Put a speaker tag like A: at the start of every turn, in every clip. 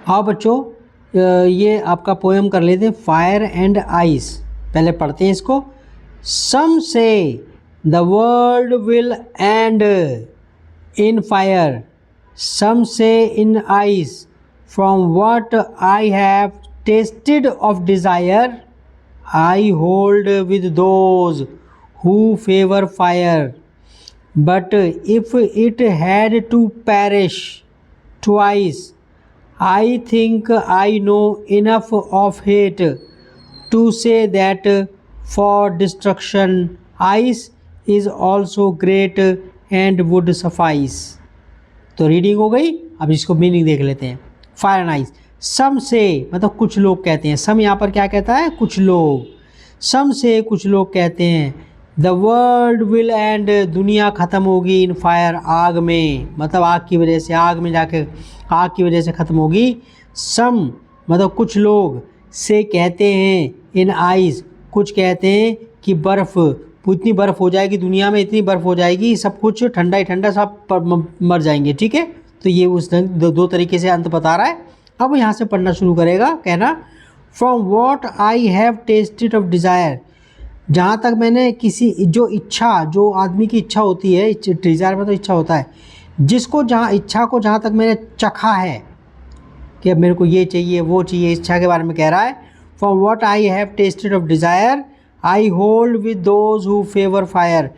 A: आओ बच्चों, ये आपका पोएम कर लेते हैं, फायर एंड आइस। पहले पढ़ते हैं इसको। Some say the world will end in fire, some say in ice, from what I have tasted of desire, I hold with those who favor fire, but if it had to perish twice, I think I know enough of hate to say that for destruction ice is also great and would suffice। तो reading हो गई, अब इसको meaning देख लेते हैं। Fire and ice, सम से मतलब कुछ लोग कहते हैं, सम यहाँ पर क्या कहता है, कुछ लोग। सम से कुछ लोग कहते हैं द वर्ल्ड विल एंड, दुनिया ख़त्म होगी, इन फायर, आग में, मतलब आग की वजह से, आग में जाके आग की वजह से ख़त्म होगी। सम मतलब कुछ लोग, से कहते हैं, इन आइस कुछ कहते हैं कि बर्फ़, इतनी बर्फ़ हो जाएगी दुनिया में, इतनी बर्फ़ हो जाएगी, सब कुछ ठंडा ही ठंडा, सब मर जाएंगे। ठीक है, तो ये उस दो तरीके से अंत बता रहा है। अब यहाँ से पढ़ना शुरू करेगा, कहना from what I have tasted of desire, जहाँ तक मैंने किसी, जो इच्छा, जो आदमी की इच्छा होती है, डिज़ायर में तो इच्छा होता है, जिसको जहाँ इच्छा को जहाँ तक मैंने चखा है कि अब मेरे को ये चाहिए वो चाहिए, इच्छा के बारे में कह रहा है। From what I have tasted of desire I hold with those who favour fire,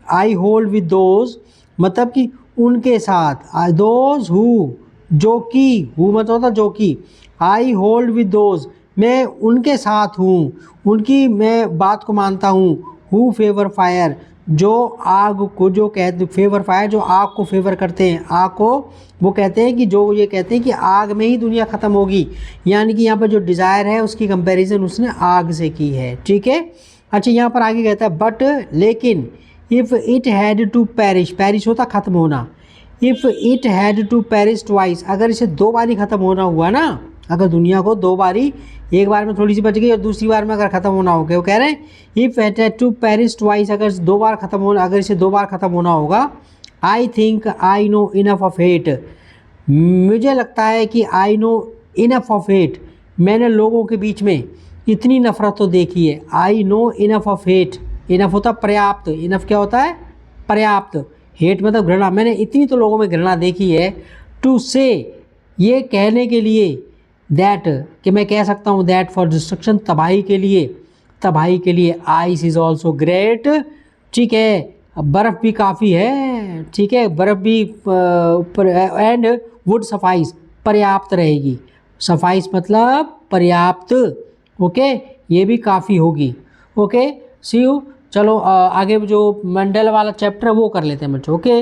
A: I hold with those मतलब कि उनके साथ, दोज हु, जो कि, हु मतलब होता जो कि, आई होल्ड विद दोज मैं उनके साथ हूँ, उनकी मैं बात को मानता हूँ। हु फेवर फायर, जो आग को, जो कहते, फेवर फायर जो आग को फेवर करते हैं, आग को वो कहते हैं कि, जो ये कहते हैं कि आग में ही दुनिया ख़त्म होगी, यानी कि यहाँ पर जो डिज़ायर है उसकी कंपैरिजन उसने आग से की है। ठीक है, अच्छा यहाँ पर आगे कहता है बट, लेकिन, if it had to perish, perish होता ख़त्म होना, if it had to perish twice, अगर इसे दो बार ही ख़त्म होना हुआ ना, अगर दुनिया को दो बारी, एक बार में थोड़ी सी बच गई और दूसरी बार में अगर ख़त्म होना हो गया, वो कह रहे हैं if it had to perish twice, अगर दो बार ख़त्म होना, अगर इसे दो बार ख़त्म होना होगा, I think I know enough of hate, मुझे लगता है कि I know enough of hate, मैंने लोगों के बीच में इतनी नफ़रत तो देखी है। I know enough of hate, enough होता पर्याप्त, इनफ क्या होता है, पर्याप्त, हेट मतलब घृणा, मैंने इतनी तो लोगों में घृणा देखी है। टू से, ये कहने के लिए, दैट कि मैं कह सकता हूँ, दैट फॉर डिस्ट्रक्शन, तबाही के लिए, तबाही के लिए, आइस इज़ ऑल्सो ग्रेट। ठीक है, बर्फ़ भी काफ़ी है, ठीक है, बर्फ़ भी, एंड वुड सफाइस, पर्याप्त रहेगी, सफाइस मतलब पर्याप्त, ओके, ये भी काफ़ी होगी। Okay, see you. चलो आगे जो मंडल वाला चैप्टर है वो कर लेते हैं बच्चों। ओके।